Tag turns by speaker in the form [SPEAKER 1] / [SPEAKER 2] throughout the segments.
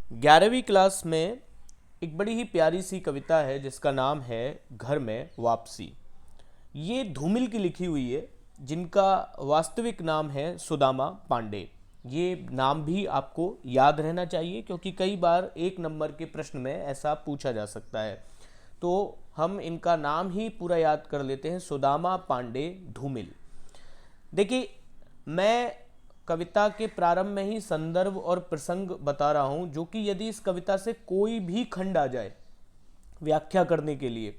[SPEAKER 1] 11वीं क्लास में एक बड़ी ही प्यारी सी कविता है जिसका नाम है घर में वापसी। ये धूमिल की लिखी हुई है, जिनका वास्तविक नाम है सुदामा पांडे। ये नाम भी आपको याद रहना चाहिए क्योंकि कई बार एक नंबर के प्रश्न में ऐसा पूछा जा सकता है। तो हम इनका नाम ही पूरा याद कर लेते हैं, सुदामा पांडे धूमिल। देखिए, मैं कविता के प्रारंभ में ही संदर्भ और प्रसंग बता रहा हूं, जो कि यदि इस कविता से कोई भी खंड आ जाए व्याख्या करने के लिए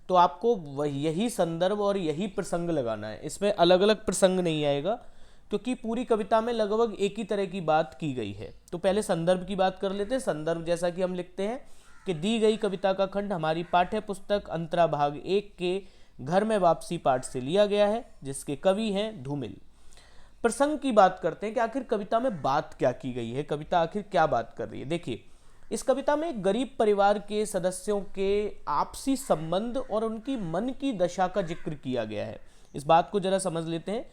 [SPEAKER 1] तो आपको वह यही संदर्भ और यही प्रसंग लगाना है। इसमें अलग अलग प्रसंग नहीं आएगा क्योंकि पूरी कविता में लगभग एक ही तरह की बात की गई है। तो पहले संदर्भ की बात कर लेते हैं। संदर्भ जैसा कि हम लिखते हैं कि दी गई कविता का खंड हमारी पाठ्य पुस्तक अंतरा भाग 1 के घर में वापसी पाठ से लिया गया है, जिसके कवि हैं धूमिल। प्रसंग की बात करते हैं कि आखिर कविता में बात क्या की गई है, कविता आखिर क्या बात कर रही है। देखिए, इस कविता में एक गरीब परिवार के सदस्यों के आपसी संबंध और उनकी मन की दशा का जिक्र किया गया है। इस बात को जरा समझ लेते हैं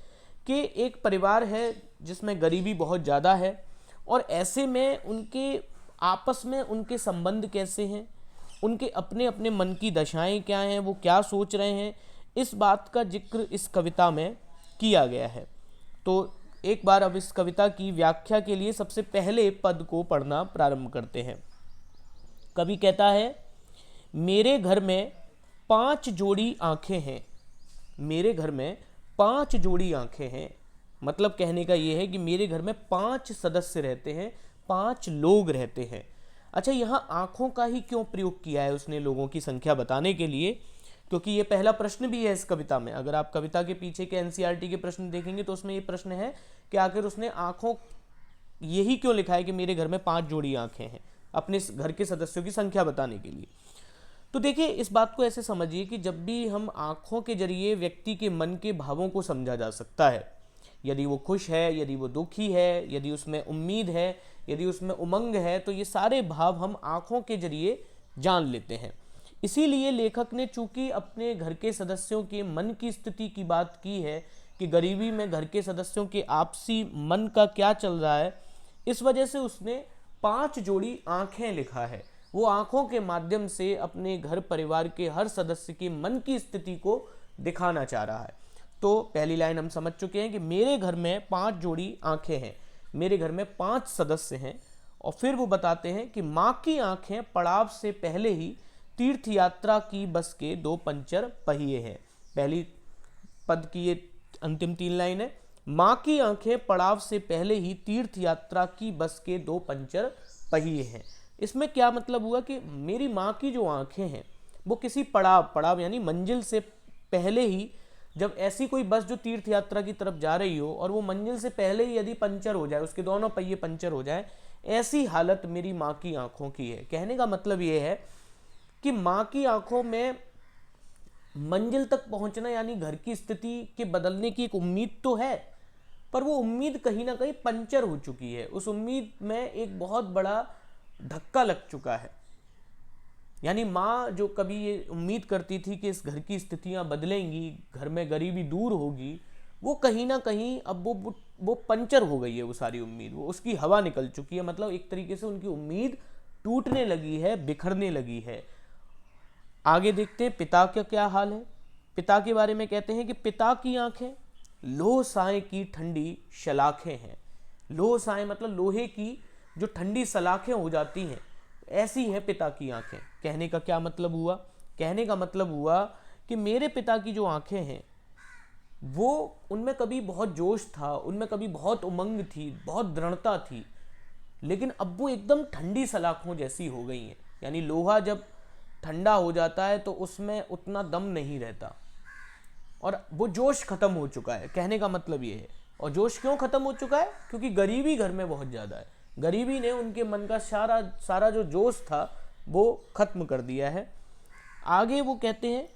[SPEAKER 1] कि एक परिवार है जिसमें गरीबी बहुत ज़्यादा है और ऐसे में उनके आपस में उनके संबंध कैसे हैं, उनके अपने अपने मन की दशाएं क्या हैं, वो क्या सोच रहे हैं, इस बात का जिक्र इस कविता में किया गया है। तो एक बार अब इस कविता की व्याख्या के लिए सबसे पहले पद को पढ़ना प्रारंभ करते हैं। कवि कहता है, मेरे घर में 5 जोड़ी आंखें हैं। मेरे घर में 5 जोड़ी आंखें हैं, मतलब कहने का यह है कि मेरे घर में 5 सदस्य रहते हैं, 5 लोग रहते हैं। अच्छा, यहाँ आंखों का ही क्यों प्रयोग किया है उसने लोगों की संख्या बताने के लिए? क्योंकि ये पहला प्रश्न भी है इस कविता में। अगर आप कविता के पीछे के एनसीईआरटी के प्रश्न देखेंगे तो उसमें ये प्रश्न है कि आखिर उसने आंखों यही क्यों लिखा है कि मेरे घर में 5 जोड़ी आंखें हैं, अपने घर के सदस्यों की संख्या बताने के लिए। तो देखिए, इस बात को ऐसे समझिए कि जब भी हम आंखों के जरिए व्यक्ति के मन के भावों को समझा जा सकता है। यदि वो खुश है, यदि वो दुखी है, यदि उसमें उम्मीद है, यदि उसमें उमंग है, तो ये सारे भाव हम आंखों के जरिए जान लेते हैं। इसीलिए लेखक ने चूंकि अपने घर के सदस्यों के मन की स्थिति की बात की है कि गरीबी में घर के सदस्यों के आपसी मन का क्या चल रहा है, इस वजह से उसने 5 जोड़ी आंखें लिखा है। वो आंखों के माध्यम से अपने घर परिवार के हर सदस्य के मन की स्थिति को दिखाना चाह रहा है। तो पहली लाइन हम समझ चुके हैं कि मेरे घर में 5 जोड़ी आंखें हैं, मेरे घर में 5 सदस्य हैं। और फिर वो बताते हैं कि माँ की आंखें पड़ाव से पहले ही तीर्थ यात्रा की बस के 2 पंचर पहिए हैं। पहली पद की ये अंतिम 3 लाइन है, माँ की आंखें पड़ाव से पहले ही तीर्थ यात्रा की बस के 2 पंचर पहिए हैं। इसमें क्या मतलब हुआ कि मेरी माँ की जो आंखें हैं वो किसी पड़ाव यानी मंजिल से पहले ही, जब ऐसी कोई बस जो तीर्थ यात्रा की तरफ जा रही हो और वो मंजिल से पहले ही यदि पंचर हो जाए, उसके दोनों पहिए पंचर हो जाए, ऐसी हालत मेरी माँ की आंखों की है। कहने का मतलब ये है कि माँ की आंखों में मंजिल तक पहुंचना यानी घर की स्थिति के बदलने की एक उम्मीद तो है, पर वो उम्मीद कहीं ना कहीं पंचर हो चुकी है। उस उम्मीद में एक बहुत बड़ा धक्का लग चुका है। यानी माँ जो कभी ये उम्मीद करती थी कि इस घर की स्थितियां बदलेंगी, घर में गरीबी दूर होगी, वो कहीं ना कहीं अब वो पंचर हो गई है। वो सारी उम्मीद, वो उसकी हवा निकल चुकी है। मतलब एक तरीके से उनकी उम्मीद टूटने लगी है, बिखरने लगी है। आगे देखते हैं पिता का क्या हाल है। पिता के बारे में कहते हैं कि पिता की आंखें लोह साए की ठंडी शलाखें हैं। लोह साए मतलब लोहे की जो ठंडी सलाखें हो जाती हैं, ऐसी है पिता की आंखें। कहने का क्या मतलब हुआ? कहने का मतलब हुआ कि मेरे पिता की जो आंखें हैं वो, उनमें कभी बहुत जोश था, उनमें कभी बहुत उमंग थी, बहुत दृढ़ता थी, लेकिन अब वो एकदम ठंडी सलाखों जैसी हो गई हैं। यानी लोहा जब ठंडा हो जाता है तो उसमें उतना दम नहीं रहता और वो जोश खत्म हो चुका है। कहने का मतलब ये है। और जोश क्यों खत्म हो चुका है? क्योंकि गरीबी घर में बहुत ज़्यादा है। गरीबी ने उनके मन का सारा सारा जो जोश था वो खत्म कर दिया है। आगे वो कहते हैं,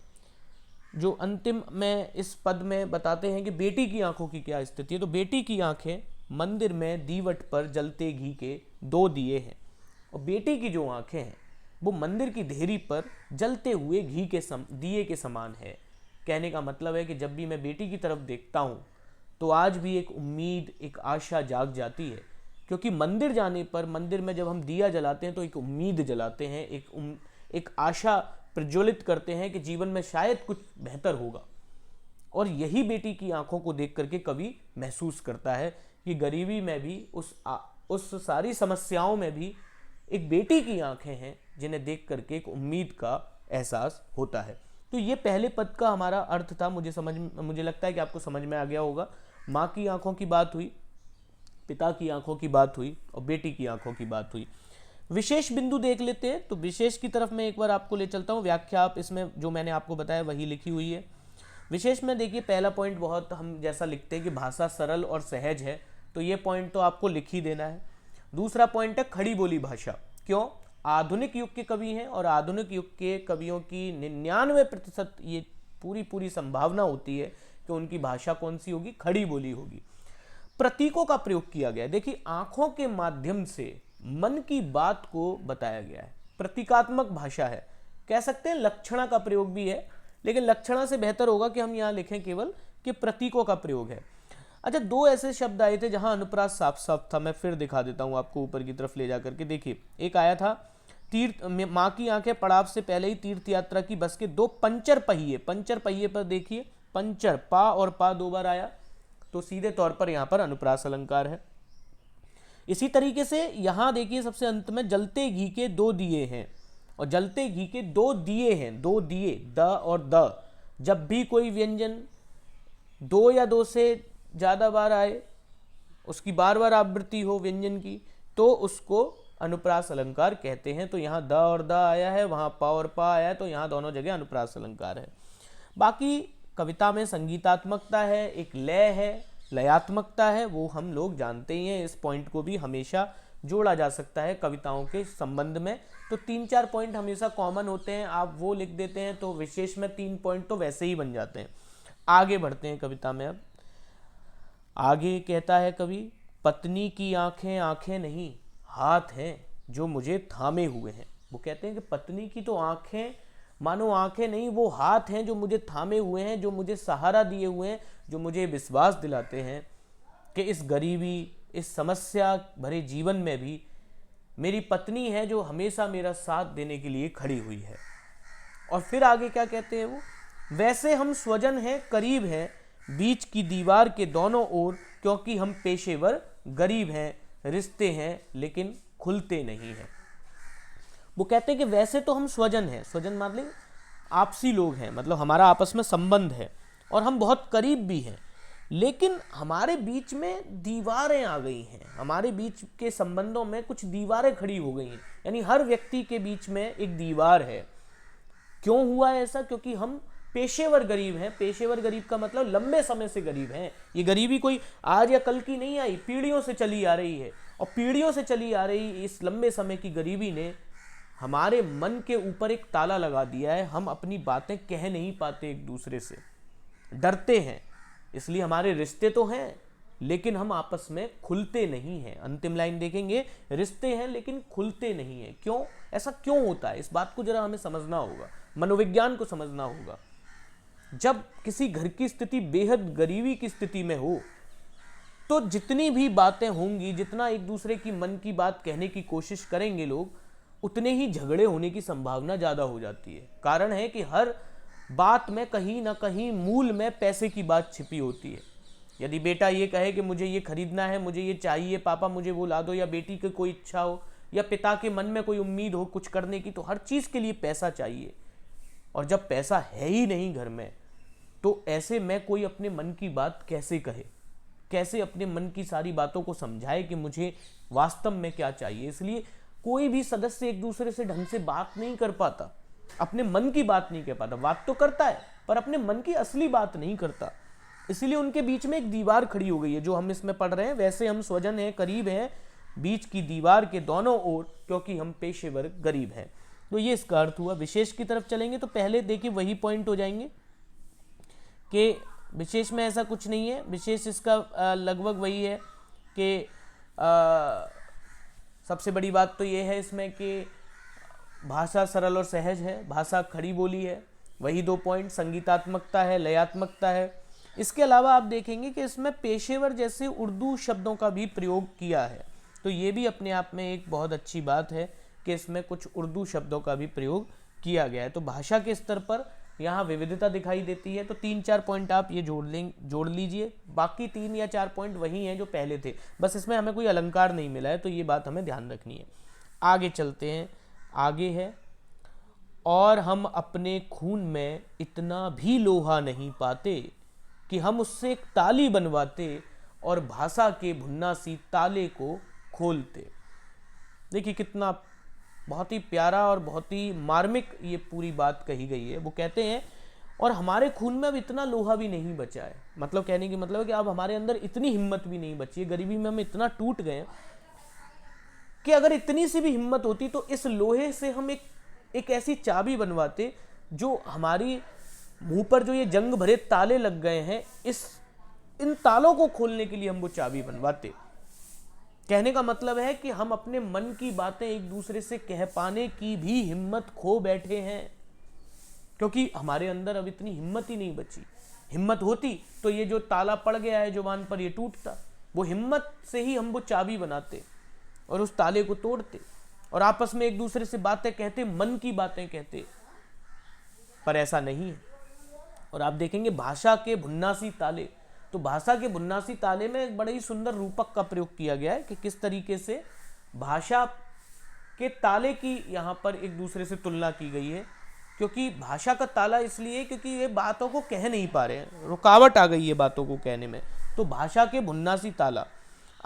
[SPEAKER 1] जो अंतिम में इस पद में बताते हैं कि बेटी की आंखों की क्या स्थिति है। तो बेटी की आंखें मंदिर में दीवट पर जलते घी के 2 दिए हैं। और बेटी की जो आंखें हैं वो मंदिर की देहरी पर जलते हुए घी के दिए के समान है। कहने का मतलब है कि जब भी मैं बेटी की तरफ देखता हूँ तो आज भी एक उम्मीद, एक आशा जाग जाती है क्योंकि मंदिर जाने पर, मंदिर में जब हम दिया जलाते हैं तो एक उम्मीद जलाते हैं, एक आशा प्रज्वलित करते हैं कि जीवन में शायद कुछ बेहतर होगा। और यही बेटी की आंखों को देख करके कवि महसूस करता है कि गरीबी में भी, उस सारी समस्याओं में भी एक बेटी की आंखें हैं जिन्हें देख करके एक उम्मीद का एहसास होता है। तो ये पहले पद का हमारा अर्थ था। मुझे लगता है कि आपको समझ में आ गया होगा। माँ की आंखों की बात हुई, पिता की आंखों की बात हुई और बेटी की आंखों की बात हुई। विशेष बिंदु देख लेते हैं। तो विशेष की तरफ मैं एक बार आपको ले चलता हूँ। व्याख्या आप इसमें जो मैंने आपको बताया वही लिखी हुई है। विशेष में देखिए, पहला पॉइंट बहुत हम जैसा लिखते हैं कि भाषा सरल और सहज है, तो ये पॉइंट तो आपको लिख ही देना है। दूसरा पॉइंट है खड़ी बोली भाषा। क्यों? आधुनिक युग के कवि हैं और आधुनिक युग के कवियों की 99% ये पूरी संभावना होती है कि उनकी भाषा कौन सी होगी? खड़ी बोली होगी। प्रतीकों का प्रयोग किया गया है। देखिए, आंखों के माध्यम से मन की बात को बताया गया है। प्रतीकात्मक भाषा है, कह सकते हैं लक्षणा का प्रयोग भी है, लेकिन लक्षणा से बेहतर होगा कि हम यहां लिखें केवल कि प्रतीकों का प्रयोग है। अच्छा, दो ऐसे शब्द आए थे जहां अनुप्रास साफ साफ था। मैं फिर दिखा देता हूं आपको ऊपर की तरफ ले जाकर के। देखिए, एक आया था तीर्थ, माँ की आंखें पड़ाव से पहले ही तीर्थ यात्रा की बस के 2 पंचर पहिए पर देखिए, पंचर, पा और पा 2 बार आया, तो सीधे तौर पर यहां पर अनुप्रास अलंकार है। इसी तरीके से यहां देखिए सबसे अंत में जलते घी के 2 दिए हैं, और जलते घी के 2 दिए हैं, 2 दिए, द और द। जब भी कोई व्यंजन 2 या 2 से ज्यादा बार आए, उसकी बार बार आवृत्ति हो व्यंजन की, तो उसको अनुप्रास अलंकार कहते हैं। तो यहाँ द और द आया है, वहाँ प और प आया है, तो यहाँ दोनों जगह अनुप्रास अलंकार है। बाकी कविता में संगीतात्मकता है, एक लय है, लयात्मकता है, वो हम लोग जानते ही हैं। इस पॉइंट को भी हमेशा जोड़ा जा सकता है कविताओं के संबंध में। तो 3-4 पॉइंट हमेशा कॉमन होते हैं, आप वो लिख देते हैं तो विशेष में 3 पॉइंट तो वैसे ही बन जाते हैं। आगे बढ़ते हैं कविता में। अब आगे कहता है कवि, पत्नी की आंखें आंखें नहीं, हाथ हैं जो मुझे थामे हुए हैं। वो कहते हैं कि पत्नी की तो आंखें मानो आंखें नहीं, वो हाथ हैं जो मुझे थामे हुए हैं, जो मुझे सहारा दिए हुए हैं, जो मुझे विश्वास दिलाते हैं कि इस गरीबी, इस समस्या भरे जीवन में भी मेरी पत्नी है जो हमेशा मेरा साथ देने के लिए खड़ी हुई है। और फिर आगे क्या कहते हैं वो, वैसे हम स्वजन हैं, करीब हैं, बीच की दीवार के दोनों ओर, क्योंकि हम पेशेवर गरीब हैं, रिश्ते हैं लेकिन खुलते नहीं हैं। वो कहते हैं कि वैसे तो हम स्वजन हैं, स्वजन मतलब आपसी लोग हैं, मतलब हमारा आपस में संबंध है और हम बहुत करीब भी हैं, लेकिन हमारे बीच में दीवारें आ गई हैं, हमारे बीच के संबंधों में कुछ दीवारें खड़ी हो गई हैं। यानी हर व्यक्ति के बीच में एक दीवार है। क्यों हुआ ऐसा? क्योंकि हम पेशेवर गरीब हैं। पेशेवर गरीब का मतलब लंबे समय से गरीब हैं। ये गरीबी कोई आज या कल की नहीं आई, पीढ़ियों से चली आ रही है, और पीढ़ियों से चली आ रही इस लंबे समय की गरीबी ने हमारे मन के ऊपर एक ताला लगा दिया है। हम अपनी बातें कह नहीं पाते, एक दूसरे से डरते हैं, इसलिए हमारे रिश्ते तो हैं लेकिन हम आपस में खुलते नहीं हैं। अंतिम लाइन देखेंगे, रिश्ते हैं लेकिन खुलते नहीं हैं। क्यों? ऐसा क्यों होता है? इस बात को जरा हमें समझना होगा, मनोविज्ञान को समझना होगा। जब किसी घर की स्थिति बेहद गरीबी की स्थिति में हो, तो जितनी भी बातें होंगी, जितना एक दूसरे की मन की बात कहने की कोशिश करेंगे लोग, उतने ही झगड़े होने की संभावना ज्यादा हो जाती है। कारण है कि हर बात में कहीं ना कहीं मूल में पैसे की बात छिपी होती है। यदि बेटा ये कहे कि मुझे ये खरीदना है, मुझे ये चाहिए पापा, मुझे वो ला दो, या बेटी की कोई इच्छा हो, या पिता के मन में कोई उम्मीद हो कुछ करने की, तो हर चीज के लिए पैसा चाहिए। और जब पैसा है ही नहीं घर में, तो ऐसे में कोई अपने मन की बात कैसे कहे, कैसे अपने मन की सारी बातों को समझाए कि मुझे वास्तव में क्या चाहिए। इसलिए कोई भी सदस्य एक दूसरे से ढंग से बात नहीं कर पाता, अपने मन की बात नहीं कह पाता। बात तो करता है पर अपने मन की असली बात नहीं करता। इसीलिए उनके बीच में एक दीवार खड़ी हो गई है, जो हम इसमें पढ़ रहे हैं। वैसे हम स्वजन हैं, करीब हैं, बीच की दीवार के दोनों ओर, क्योंकि हम पेशेवर गरीब हैं। तो ये इसका अर्थ हुआ। विशेष की तरफ चलेंगे तो पहले देखिए वही पॉइंट हो जाएंगे कि विशेष में ऐसा कुछ नहीं है। विशेष इसका लगभग वही है कि सबसे बड़ी बात तो ये है इसमें कि भाषा सरल और सहज है, भाषा खड़ी बोली है, वही 2 पॉइंट, संगीतात्मकता है, लयात्मकता है। इसके अलावा आप देखेंगे कि इसमें पेशेवर जैसे उर्दू शब्दों का भी प्रयोग किया है। तो ये भी अपने आप में एक बहुत अच्छी बात है कि इसमें कुछ उर्दू शब्दों का भी प्रयोग किया गया है। तो भाषा के स्तर पर यहाँ विविधता दिखाई देती है। तो 3-4 पॉइंट आप ये जोड़ लीजिए, बाकी 3 या 4 पॉइंट वही हैं जो पहले थे, बस इसमें हमें कोई अलंकार नहीं मिला है, तो ये बात हमें ध्यान रखनी है। आगे चलते हैं। आगे है, और हम अपने खून में इतना भी लोहा नहीं पाते कि हम उससे एक ताली बनवाते और भाषा के भुन्ना सी ताले को खोलते। देखिए कितना बहुत ही प्यारा और बहुत ही मार्मिक ये पूरी बात कही गई है। वो कहते हैं और हमारे खून में अब इतना लोहा भी नहीं बचा है, मतलब कहने की मतलब है कि अब हमारे अंदर इतनी हिम्मत भी नहीं बची है, गरीबी में हम इतना टूट गए कि अगर इतनी सी भी हिम्मत होती तो इस लोहे से हम एक ऐसी चाबी बनवाते जो हमारी मुंह पर जो ये जंग भरे ताले लग गए हैं, इन तालों को खोलने के लिए हम वो चाबी बनवाते। कहने का मतलब है कि हम अपने मन की बातें एक दूसरे से कह पाने की भी हिम्मत खो बैठे हैं, क्योंकि हमारे अंदर अब इतनी हिम्मत ही नहीं बची। हिम्मत होती तो ये जो ताला पड़ गया है जुबान पर, ये टूटता। वो हिम्मत से ही हम वो चाबी बनाते और उस ताले को तोड़ते और आपस में एक दूसरे से बातें कहते, मन की बातें कहते, पर ऐसा नहीं है। और आप देखेंगे भाषा के भुन्नासी ताले, तो भाषा के भुन्नासी ताले में एक बड़े ही सुंदर रूपक का प्रयोग किया गया है कि किस तरीके से भाषा के ताले की यहाँ पर एक दूसरे से तुलना की गई है। क्योंकि भाषा का ताला इसलिए क्योंकि ये बातों को कह नहीं पा रहे हैं, रुकावट आ गई है बातों को कहने में, तो भाषा के भुन्नासी ताला।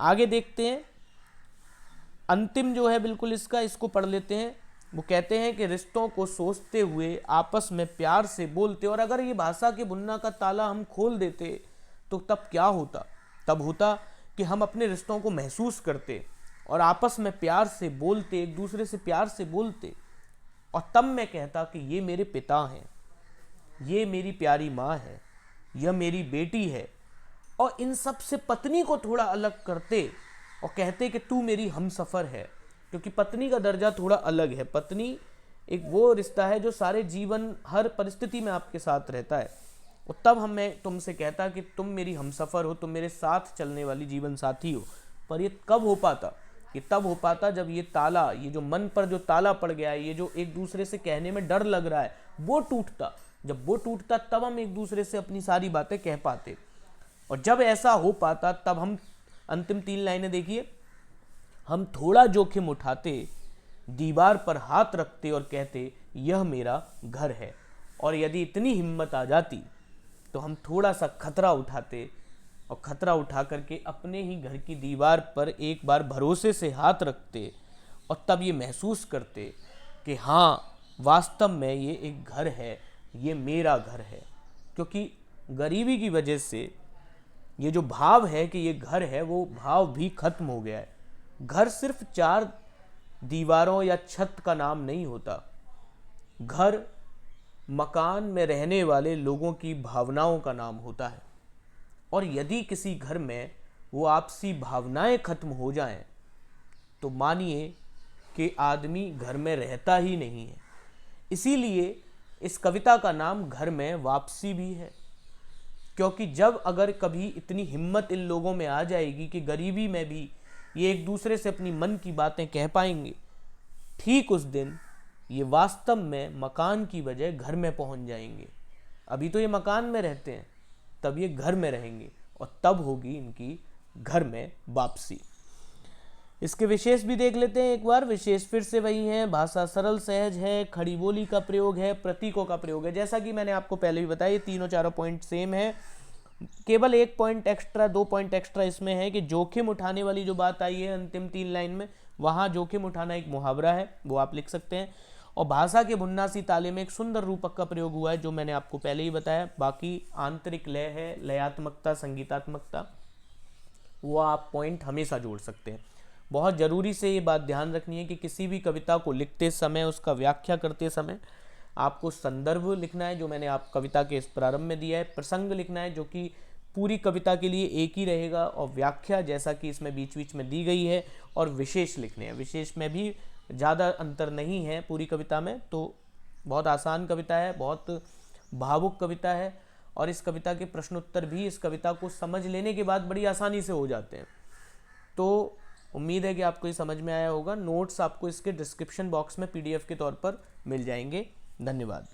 [SPEAKER 1] आगे देखते हैं, अंतिम जो है बिल्कुल इसको पढ़ लेते हैं। वो कहते हैं कि रिश्तों को सोचते हुए आपस में प्यार से बोलते, और अगर ये भाषा के भुन्ना का ताला हम खोल देते तो तब क्या होता? तब होता कि हम अपने रिश्तों को महसूस करते और आपस में प्यार से बोलते, एक दूसरे से प्यार से बोलते, और तब मैं कहता कि ये मेरे पिता हैं, ये मेरी प्यारी माँ है, यह मेरी बेटी है, और इन सब से पत्नी को थोड़ा अलग करते और कहते कि तू मेरी हमसफ़र है, क्योंकि पत्नी का दर्जा थोड़ा अलग है। पत्नी एक वो रिश्ता है जो सारे जीवन हर परिस्थिति में आपके साथ रहता है, और तब मैं तुमसे कहता कि तुम मेरी हमसफ़र हो, तुम मेरे साथ चलने वाली जीवन साथी हो। पर ये कब हो पाता? ये तब हो पाता जब ये ताला, ये जो मन पर जो ताला पड़ गया है, ये जो एक दूसरे से कहने में डर लग रहा है, वो टूटता। जब वो टूटता तब हम एक दूसरे से अपनी सारी बातें कह पाते, और जब ऐसा हो पाता तब हम अंतिम 3 लाइनें देखिए, हम थोड़ा जोखिम उठाते, दीवार पर हाथ रखते और कहते यह मेरा घर है। और यदि इतनी हिम्मत आ जाती तो हम थोड़ा सा खतरा उठाते, और खतरा उठा करके अपने ही घर की दीवार पर एक बार भरोसे से हाथ रखते, और तब ये महसूस करते कि हाँ वास्तव में ये एक घर है, ये मेरा घर है। क्योंकि गरीबी की वजह से ये जो भाव है कि ये घर है, वो भाव भी खत्म हो गया है। घर सिर्फ 4 दीवारों या छत का नाम नहीं होता। घर मकान में रहने वाले लोगों की भावनाओं का नाम होता है, और यदि किसी घर में वो आपसी भावनाएं खत्म हो जाएं, तो मानिए कि आदमी घर में रहता ही नहीं है। इसीलिए इस कविता का नाम घर में वापसी भी है, क्योंकि जब अगर कभी इतनी हिम्मत इन लोगों में आ जाएगी कि गरीबी में भी ये एक दूसरे से अपनी मन की बातें कह पाएंगे, ठीक उस दिन ये वास्तव में मकान की बजाय घर में पहुंच जाएंगे। अभी तो ये मकान में रहते हैं, तब ये घर में रहेंगे, और तब होगी इनकी घर में वापसी। इसके विशेष भी देख लेते हैं एक बार। विशेष फिर से वही है, भाषा सरल सहज है, खड़ी बोली का प्रयोग है, प्रतीकों का प्रयोग है। जैसा कि मैंने आपको पहले भी बताया, ये तीनों चारों पॉइंट सेम है, केवल 1 पॉइंट एक्स्ट्रा, 2 पॉइंट एक्स्ट्रा इसमें है कि जोखिम उठाने वाली जो बात आई है अंतिम 3 लाइन में, वहाँ जोखिम उठाना एक मुहावरा है, वो आप लिख सकते हैं। और भाषा के भुन्नासी ताले में एक सुंदर रूपक का प्रयोग हुआ है, जो मैंने आपको पहले ही बताया। बाकी आंतरिक लय है, लयात्मकता, संगीतात्मकता, वो आप पॉइंट हमेशा जोड़ सकते हैं। बहुत ज़रूरी से ये बात ध्यान रखनी है कि किसी भी कविता को लिखते समय, उसका व्याख्या करते समय आपको संदर्भ लिखना है, जो मैंने आप कविता के इस प्रारंभ में दिया है। प्रसंग लिखना है, जो कि पूरी कविता के लिए एक ही रहेगा, और व्याख्या जैसा कि इसमें बीच बीच में दी गई है। और विशेष लिखने हैं, विशेष में भी ज़्यादा अंतर नहीं है पूरी कविता में। तो बहुत आसान कविता है, बहुत भावुक कविता है, और इस कविता के प्रश्नोत्तर भी इस कविता को समझ लेने के बाद बड़ी आसानी से हो जाते हैं। तो उम्मीद है कि आपको ये समझ में आया होगा। नोट्स आपको इसके डिस्क्रिप्शन बॉक्स में पीडीएफ के तौर पर मिल जाएंगे। धन्यवाद।